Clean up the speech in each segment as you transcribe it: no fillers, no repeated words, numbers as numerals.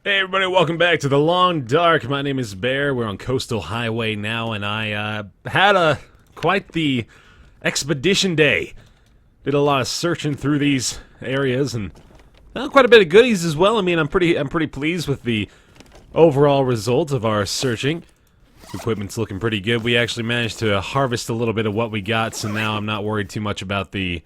Hey everybody, welcome back to The Long Dark. My name is Bear. We're on Coastal Highway now, and I had quite the expedition day. Did a lot of searching through these areas, and quite a bit of goodies as well. I mean, I'm pretty pleased with the overall result of our searching. Equipment's looking pretty good. We actually managed to harvest a little bit of what we got, so now I'm not worried too much about the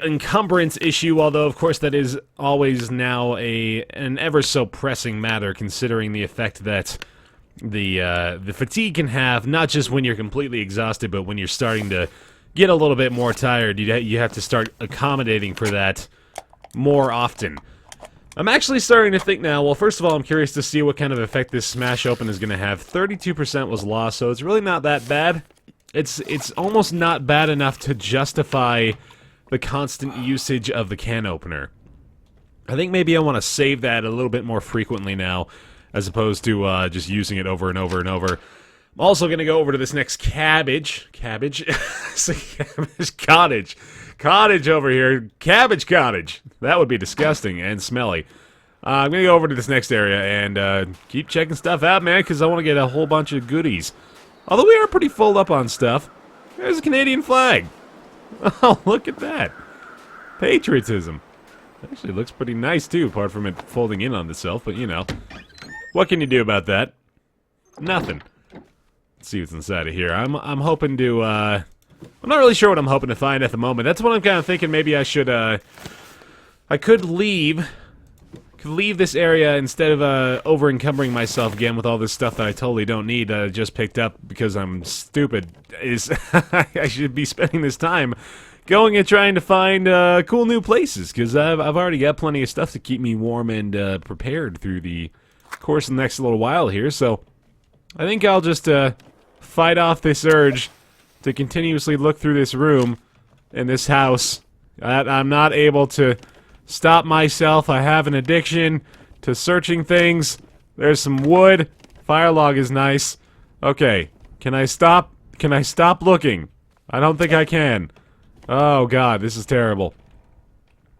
encumbrance issue, although of course that is always now an ever so pressing matter, considering the effect that the fatigue can have, not just when you're completely exhausted, but when you're starting to get a little bit more tired. You have to start accommodating for that more often. I'm actually starting to think now, well, first of all, I'm curious to see what kind of effect this smash open is going to have. 32% was lost, so it's really not that bad. It's almost not bad enough to justify the constant usage of the can opener. I think maybe I want to save that a little bit more frequently now, as opposed to just using it over and over and over. I'm also going to go over to this next cabbage. Cottage over here. Cabbage cottage. That would be disgusting and smelly. I'm going to go over to this next area and keep checking stuff out, man, because I want to get a whole bunch of goodies. Although we are pretty full up on stuff. There's a Canadian flag. Oh, look at that. Patriotism. Actually looks pretty nice, too, apart from it folding in on itself, but, you know. What can you do about that? Nothing. Let's see what's inside of here. I'm hoping to, I'm not really sure what I'm hoping to find at the moment. That's what I'm kind of thinking. Maybe I should, I could leave this area instead of over-encumbering myself again with all this stuff that I totally don't need that I just picked up because I'm stupid. I should be spending this time going and trying to find cool new places, because I've already got plenty of stuff to keep me warm and prepared through the course of the next little while here, so I think I'll just fight off this urge to continuously look through this room in this house. I'm not able to stop myself. I have an addiction to searching things. There's some wood. Fire log is nice. Okay. Can I stop? Can I stop looking? I don't think I can. Oh god, this is terrible.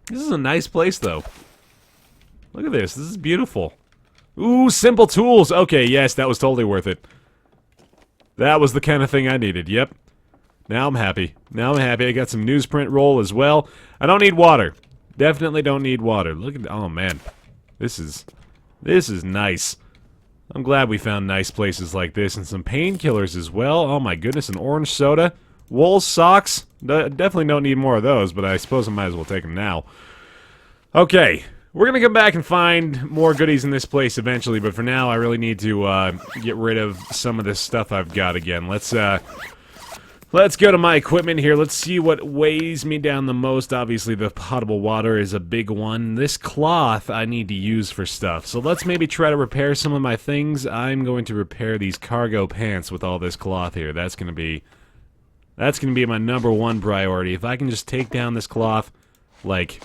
This is a nice place though. Look at this. This is beautiful. Ooh, simple tools. Okay, yes, that was totally worth it. That was the kind of thing I needed. Yep. Now I'm happy. Now I'm happy. I got some newsprint roll as well. I don't need water. Definitely don't need water. Look at, oh man, this is nice. I'm glad we found nice places like this, and some painkillers as well. Oh my goodness, an orange soda, wool socks. Definitely don't need more of those, but I suppose I might as well take them now. Okay, we're gonna come back and find more goodies in this place eventually, but for now, I really need to get rid of some of this stuff I've got again. Let's go to my equipment here. Let's see what weighs me down the most. Obviously, the potable water is a big one. This cloth I need to use for stuff. So let's maybe try to repair some of my things. I'm going to repair these cargo pants with all this cloth here. That's gonna be my #1 priority. If I can just take down this cloth, like,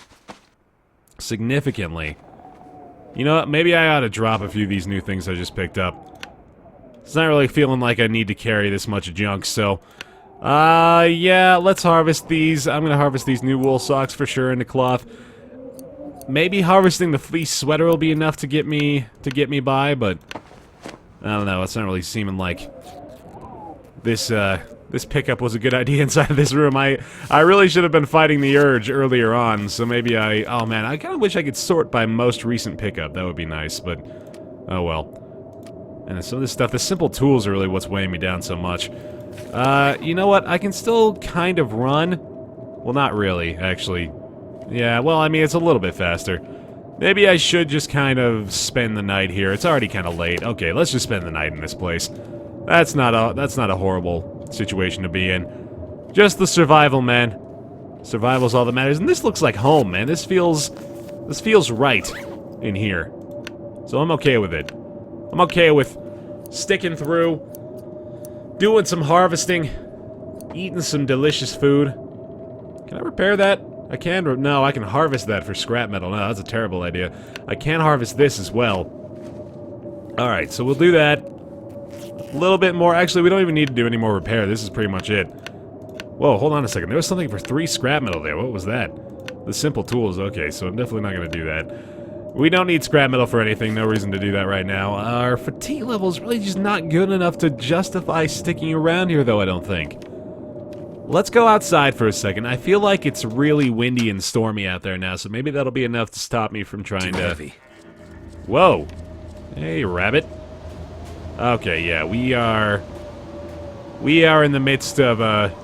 significantly. You know what? Maybe I ought to drop a few of these new things I just picked up. It's not really feeling like I need to carry this much junk, so yeah, let's harvest these. I'm gonna harvest these new wool socks for sure into cloth. Maybe harvesting the fleece sweater will be enough to get me by, but I don't know. It's not really seeming like this pickup was a good idea inside of this room. I really should have been fighting the urge earlier on, so maybe oh man, I kind of wish I could sort by most recent pickup. That would be nice, but oh well. And some of this stuff, the simple tools are really what's weighing me down so much. You know what? I can still kind of run. Well, not really, actually. Yeah, well, I mean, it's a little bit faster. Maybe I should just kind of spend the night here. It's already kind of late. Okay, let's just spend the night in this place. That's not a horrible situation to be in. Just the survival, man. Survival's all that matters. And this looks like home, man. This feels right in here. So I'm okay with it. I'm okay with sticking through, doing some harvesting, eating some delicious food. Can I repair that? I can. No, I can harvest that for scrap metal. No, that's a terrible idea. I can harvest this as well. Alright, so we'll do that. A little bit more. Actually, we don't even need to do any more repair. This is pretty much it. Whoa, hold on a second. There was something for 3 scrap metal there. What was that? The simple tools. Okay, so I'm definitely not going to do that. We don't need scrap metal for anything, no reason to do that right now. Our fatigue level is really just not good enough to justify sticking around here, though, I don't think. Let's go outside for a second. I feel like it's really windy and stormy out there now, so maybe that'll be enough to stop me from trying to... Heavy. Whoa. Hey, rabbit. Okay, yeah, we are in the midst of a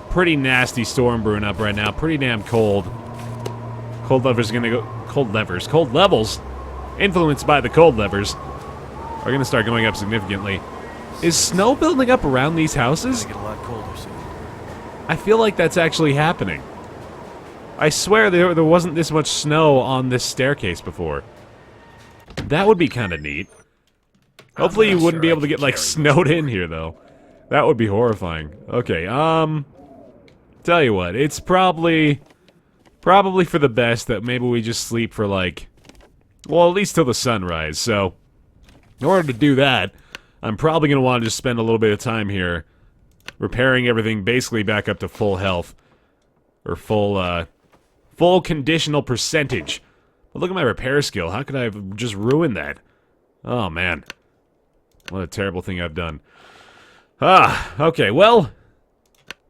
pretty nasty storm brewing up right now. Pretty damn cold. Cold levels influenced by the cold levers are gonna start going up significantly. Is snow building up around these houses? Get a lot colder soon. I feel like that's actually happening. I swear there wasn't this much snow on this staircase before. That would be kind of neat. Hopefully you wouldn't be able to get, like, snowed in here, though. That would be horrifying. Okay, tell you what, it's probably for the best that maybe we just sleep for, like, well, at least till the sunrise. So, in order to do that, I'm probably going to want to just spend a little bit of time here repairing everything basically back up to full health. Or full conditional percentage. But look at my repair skill. How could I have just ruined that? Oh, man. What a terrible thing I've done. Okay, well,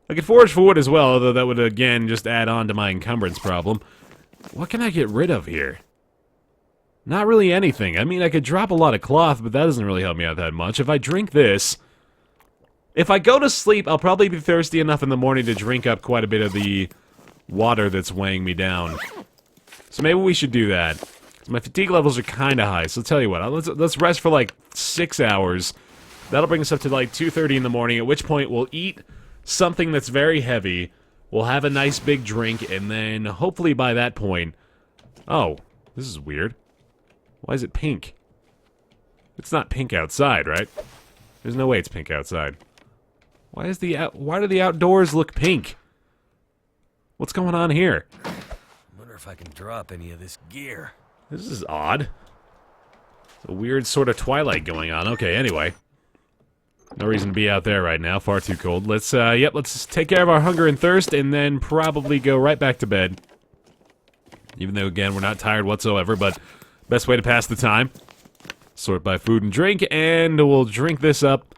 I could forge for wood as well, although that would, again, just add on to my encumbrance problem. What can I get rid of here? Not really anything. I mean, I could drop a lot of cloth, but that doesn't really help me out that much. If I drink this... If I go to sleep, I'll probably be thirsty enough in the morning to drink up quite a bit of the water that's weighing me down. So maybe we should do that. My fatigue levels are kind of high, so I'll tell you what, let's rest for like 6 hours. That'll bring us up to like 2:30 in the morning, at which point we'll eat something that's very heavy, we'll have a nice big drink, and then hopefully by that point... Oh, this is weird. Why is it pink? It's not pink outside, right? There's no way it's pink outside. Why do the outdoors look pink? What's going on here? I wonder if I can drop any of this gear. This is odd. It's a weird sort of twilight going on. Okay, anyway. No reason to be out there right now. Far too cold. Let's take care of our hunger and thirst and then probably go right back to bed. Even though, again, we're not tired whatsoever, but best way to pass the time. Sort by food and drink, and we'll drink this up.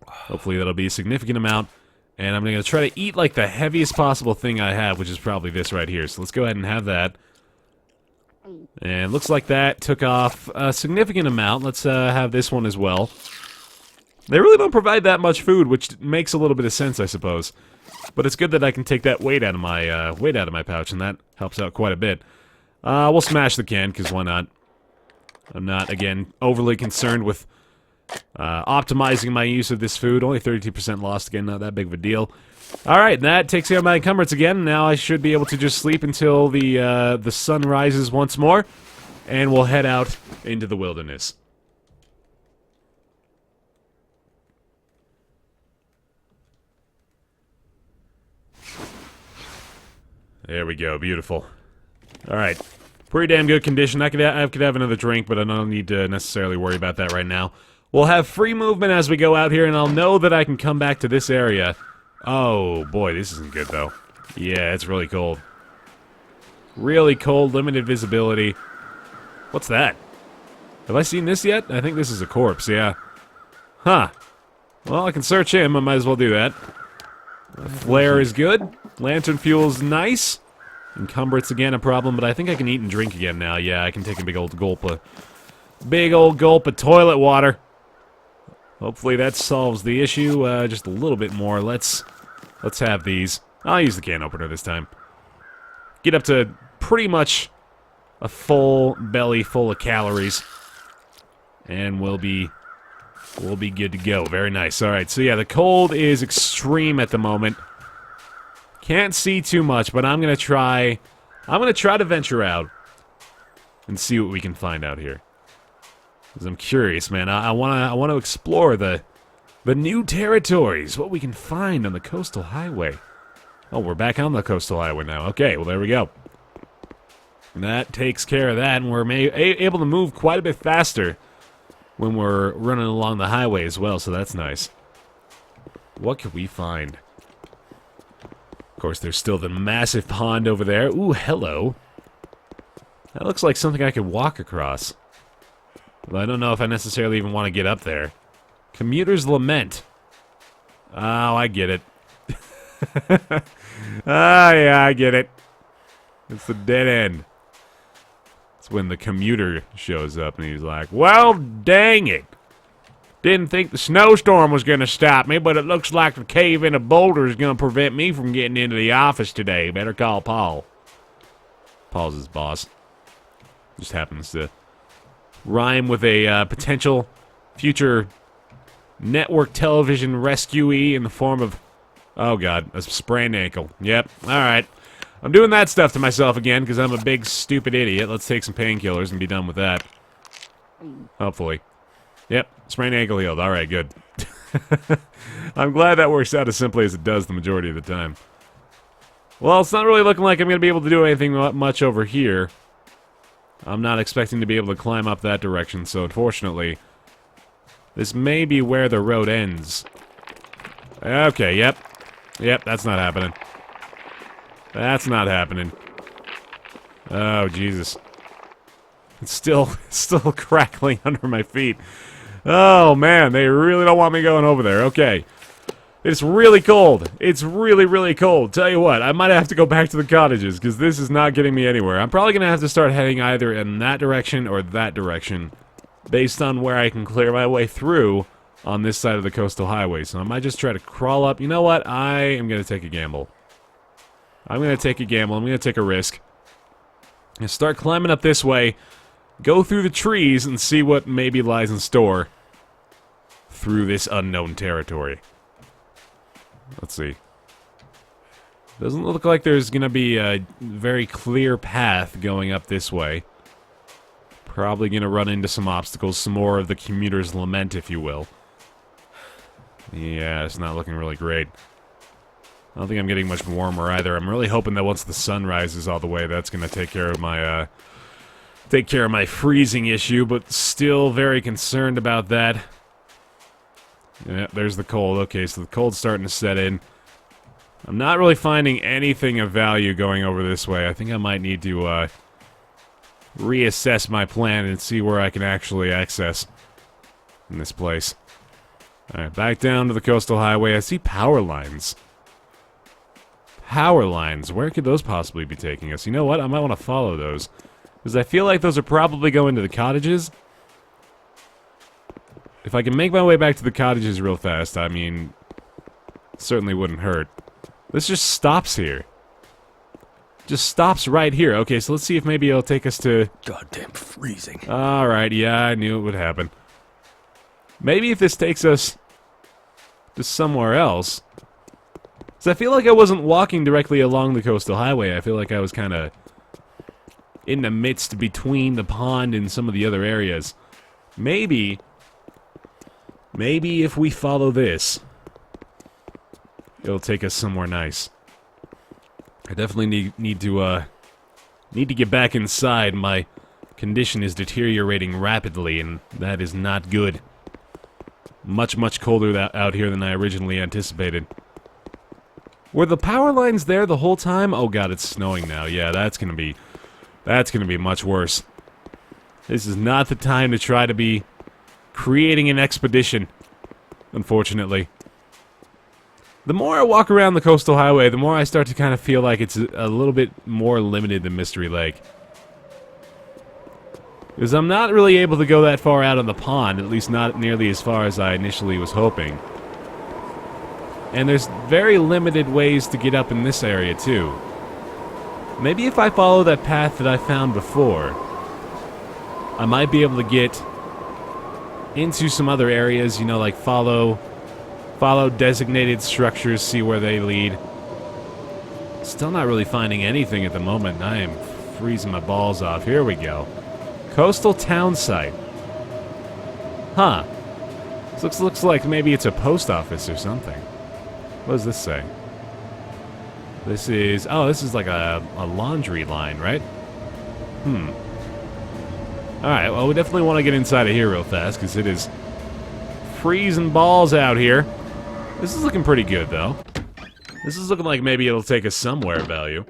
Hopefully that'll be a significant amount. And I'm going to try to eat like the heaviest possible thing I have, which is probably this right here. So let's go ahead and have that. And looks like that took off a significant amount. Let's have this one as well. They really don't provide that much food, which makes a little bit of sense, I suppose. But it's good that I can take that weight out of my pouch, and that helps out quite a bit. We'll smash the can, because why not? I'm not, again, overly concerned with optimizing my use of this food. Only 32% lost, again, not that big of a deal. Alright, that takes care of my encumbrance again. Now I should be able to just sleep until the sun rises once more, and we'll head out into the wilderness. There we go, beautiful. Alright, pretty damn good condition. I could have another drink, but I don't need to necessarily worry about that right now. We'll have free movement as we go out here, and I'll know that I can come back to this area. Oh, boy, this isn't good, though. Yeah, it's really cold. Really cold, limited visibility. What's that? Have I seen this yet? I think this is a corpse, yeah. Huh. Well, I can search him. I might as well do that. Flare is good. Lantern fuel is nice. Encumbrance again a problem, but I think I can eat and drink again now. Yeah, I can take a big old gulp of toilet water. Hopefully that solves the issue just a little bit more. Let's have these. I'll use the can opener this time. Get up to pretty much a full belly full of calories, and we'll be good to go. Very nice. All right. So yeah, the cold is extreme at the moment. Can't see too much, but I'm gonna try to venture out and see what we can find out here. Because I'm curious, man. I want to explore the new territories, what we can find on the coastal highway. Oh, we're back on the coastal highway now. Okay, well, there we go. And that takes care of that, and we're able to move quite a bit faster when we're running along the highway as well, so that's nice. What could we find? Of course, there's still the massive pond over there. Ooh, hello. That looks like something I could walk across. Well, I don't know if I necessarily even want to get up there. Commuter's Lament. Oh, I get it. Ah, yeah, I get it. It's the dead end. It's when the commuter shows up and he's like, well, dang it. Didn't think the snowstorm was going to stop me, but it looks like the cave in a boulder is going to prevent me from getting into the office today. Better call Paul. Paul's his boss. Just happens to rhyme with a potential future network television rescuee in the form of, oh god, a sprained ankle. Yep, alright. I'm doing that stuff to myself again because I'm a big stupid idiot. Let's take some painkillers and be done with that. Hopefully. Yep, sprained ankle healed. Alright, good. I'm glad that works out as simply as it does the majority of the time. Well, it's not really looking like I'm going to be able to do anything much over here. I'm not expecting to be able to climb up that direction, so unfortunately, this may be where the road ends. Okay, yep. Yep, that's not happening. That's not happening. Oh, Jesus. It's still crackling under my feet. Oh, man, they really don't want me going over there. Okay. It's really cold. It's really, really cold. Tell you what, I might have to go back to the cottages, because this is not getting me anywhere. I'm probably going to have to start heading either in that direction or that direction, based on where I can clear my way through on this side of the coastal highway. So I might just try to crawl up. You know what? I am going to take a gamble. I'm going to take a gamble. I'm going to take a risk. And start climbing up this way, go through the trees, and see what maybe lies in store through this unknown territory. Let's see. Doesn't look like there's going to be a very clear path going up this way. Probably going to run into some obstacles, some more of the commuter's lament, if you will. Yeah, it's not looking really great. I don't think I'm getting much warmer either. I'm really hoping that once the sun rises all the way, that's going to take care of my freezing issue, but still very concerned about that. Yeah, there's the cold. Okay, so the cold's starting to set in. I'm not really finding anything of value going over this way. I think I might need to reassess my plan and see where I can actually access in this place. Alright, back down to the coastal highway. I see power lines. Power lines. Where could those possibly be taking us? You know what? I might want to follow those. Because I feel like those are probably going to the cottages. If I can make my way back to the cottages real fast, I mean, certainly wouldn't hurt. This just stops here. Just stops right here. Okay, so let's see if maybe it'll take us to... Goddamn freezing. Alright, yeah, I knew it would happen. Maybe if this takes us to somewhere else. Because I feel like I wasn't walking directly along the coastal highway. I feel like I was kind of in the midst between the pond and some of the other areas. Maybe if we follow this, it'll take us somewhere nice. I definitely need to get back inside. My condition is deteriorating rapidly, and that is not good. Much, much colder out here than I originally anticipated. Were the power lines there the whole time? Oh god, it's snowing now. Yeah, that's gonna be much worse. This is not the time to try to be creating an expedition, unfortunately. The more I walk around the coastal highway, the more I start to kind of feel like it's a little bit more limited than Mystery Lake. Because I'm not really able to go that far out on the pond, at least not nearly as far as I initially was hoping. And there's very limited ways to get up in this area, too. Maybe if I follow that path that I found before, I might be able to get into some other areas, you know, like follow designated structures, see where they lead. Still not really finding anything at the moment. I am freezing my balls off. Here we go. Coastal town site. Huh. This looks like maybe it's a post office or something. What does this say? This is... oh, this is like a laundry line, right? Alright, well, we definitely want to get inside of here real fast, because it is freezing balls out here. This is looking pretty good, though. This is looking like maybe it'll take us somewhere value.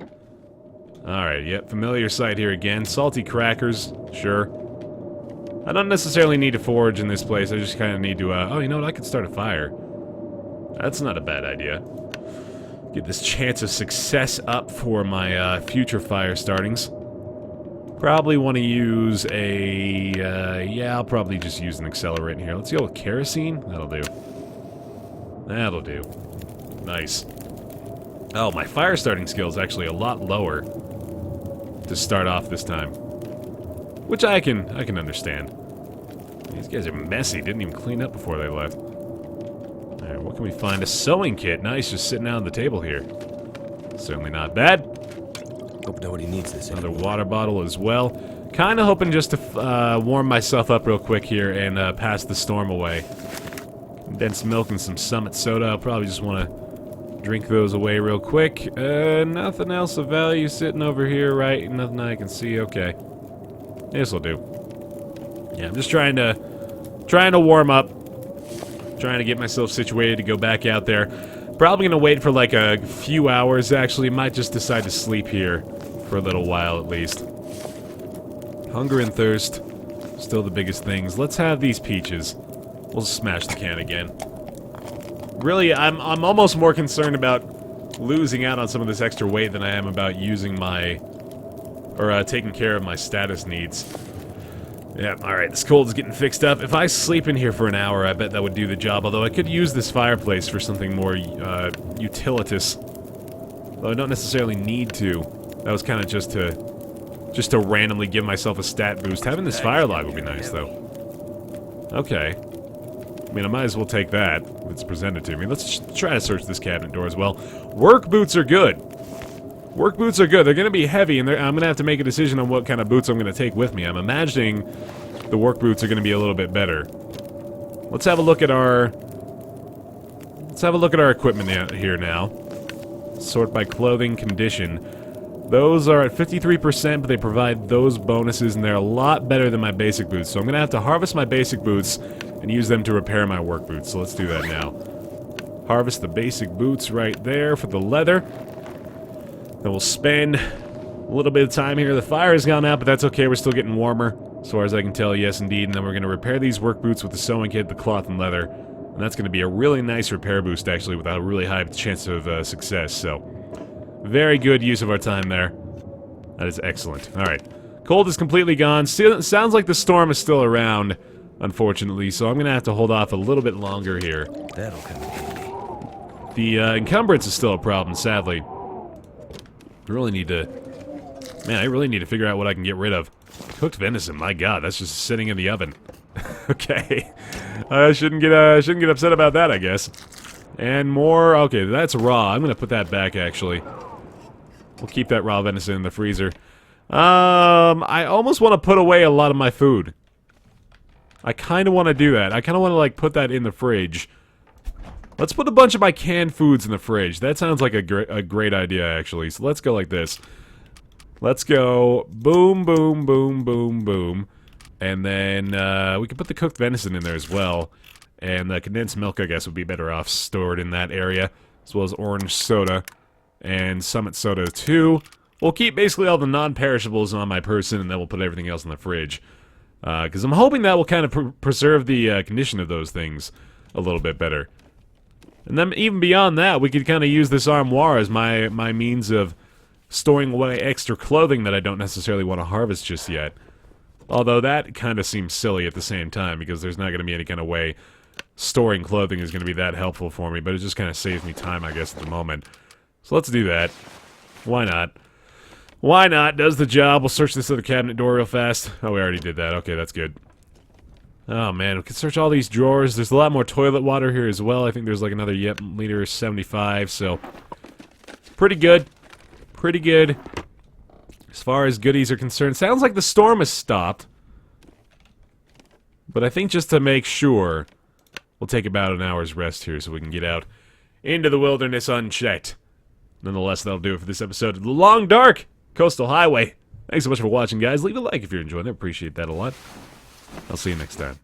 Alright, yep, familiar sight here again. Salty crackers, sure. I don't necessarily need to forage in this place, I just kind of need to, oh, you know what, I could start a fire. That's not a bad idea. Get this chance of success up for my, future fire startings. Probably want to use a, yeah, I'll probably just use an accelerant here. Let's go with kerosene. That'll do. That'll do. Nice. Oh, my fire starting skill is actually a lot lower to start off this time. Which I can understand. These guys are messy. Didn't even clean up before they left. Alright, what can we find? A sewing kit. Nice, just sitting out on the table here. Certainly not bad. Hope nobody needs this Another anymore. water bottle as well. Kind of hoping just to warm myself up real quick here and pass the storm away. Condensed milk and some Summit soda. I'll probably just want to drink those away real quick. Nothing else of value sitting over here, right? Nothing I can see. Okay. This'll do. Yeah, I'm just trying to warm up. Trying to get myself situated to go back out there. Probably gonna wait for like a few hours, actually. Might just decide to sleep here for a little while at least. Hunger and thirst, still the biggest things. Let's have these peaches. We'll smash the can again. Really, I'm almost more concerned about losing out on some of this extra weight than I am about using my... or taking care of my status needs. Yeah, alright, this cold is getting fixed up. If I sleep in here for an hour, I bet that would do the job. Although I could use this fireplace for something more utilitous. Though I don't necessarily need to. That was kind of just to randomly give myself a stat boost. Having this fire log would be nice, though. Okay. I mean, I might as well take that if it's presented to me. Let's try to search this cabinet door as well. Work boots are good. Work boots are good. They're going to be heavy, and I'm going to have to make a decision on what kind of boots I'm going to take with me. I'm imagining the work boots are going to be a little bit better. Let's have a look at our... let's have a look at our equipment here now. Sort by clothing condition. Those are at 53%, but they provide those bonuses, and they're a lot better than my basic boots. So I'm going to have to harvest my basic boots and use them to repair my work boots. So let's do that now. Harvest the basic boots right there for the leather. Then we'll spend a little bit of time here. The fire has gone out, but that's okay. We're still getting warmer, as far as I can tell. Yes, indeed. And then we're going to repair these work boots with the sewing kit, the cloth, and leather. And that's going to be a really nice repair boost, actually, with a really high chance of success. So, very good use of our time there. That is excellent. All right. Cold is completely gone. Still, sounds like the storm is still around, unfortunately. So I'm going to have to hold off a little bit longer here. That'll come in handy. The encumbrance is still a problem, sadly. I really need to... man, I really need to figure out what I can get rid of. Cooked venison, my god, that's just sitting in the oven. Okay. I shouldn't get upset about that, I guess. And more... okay, that's raw. I'm gonna put that back, actually. We'll keep that raw venison in the freezer. I almost want to put away a lot of my food. I kind of want to do that. I kind of want to, like, put that in the fridge. Let's put a bunch of my canned foods in the fridge. That sounds like a great idea, actually. So let's go like this. Let's go boom, boom, boom, boom, boom. And then we can put the cooked venison in there as well. And the condensed milk, I guess, would be better off stored in that area. As well as orange soda. And Summit soda, too. We'll keep basically all the non-perishables on my person, and then we'll put everything else in the fridge. Because I'm hoping that will kind of preserve the condition of those things a little bit better. And then even beyond that, we could kind of use this armoire as my means of storing away extra clothing that I don't necessarily want to harvest just yet. Although that kind of seems silly at the same time, because there's not going to be any kind of way storing clothing is going to be that helpful for me, but it just kind of saves me time, I guess, at the moment. So let's do that. Why not? Why not? Does the job. We'll search this other cabinet door real fast. Oh, we already did that. Okay, that's good. Oh, man, we can search all these drawers. There's a lot more toilet water here as well. I think there's like another, yep, liter 75, so... pretty good. Pretty good. As far as goodies are concerned. Sounds like the storm has stopped. But I think just to make sure, we'll take about an hour's rest here so we can get out into the wilderness unchecked. Nonetheless, that'll do it for this episode of The Long Dark Coastal Highway. Thanks so much for watching, guys. Leave a like if you're enjoying it. Appreciate that a lot. I'll see you next time.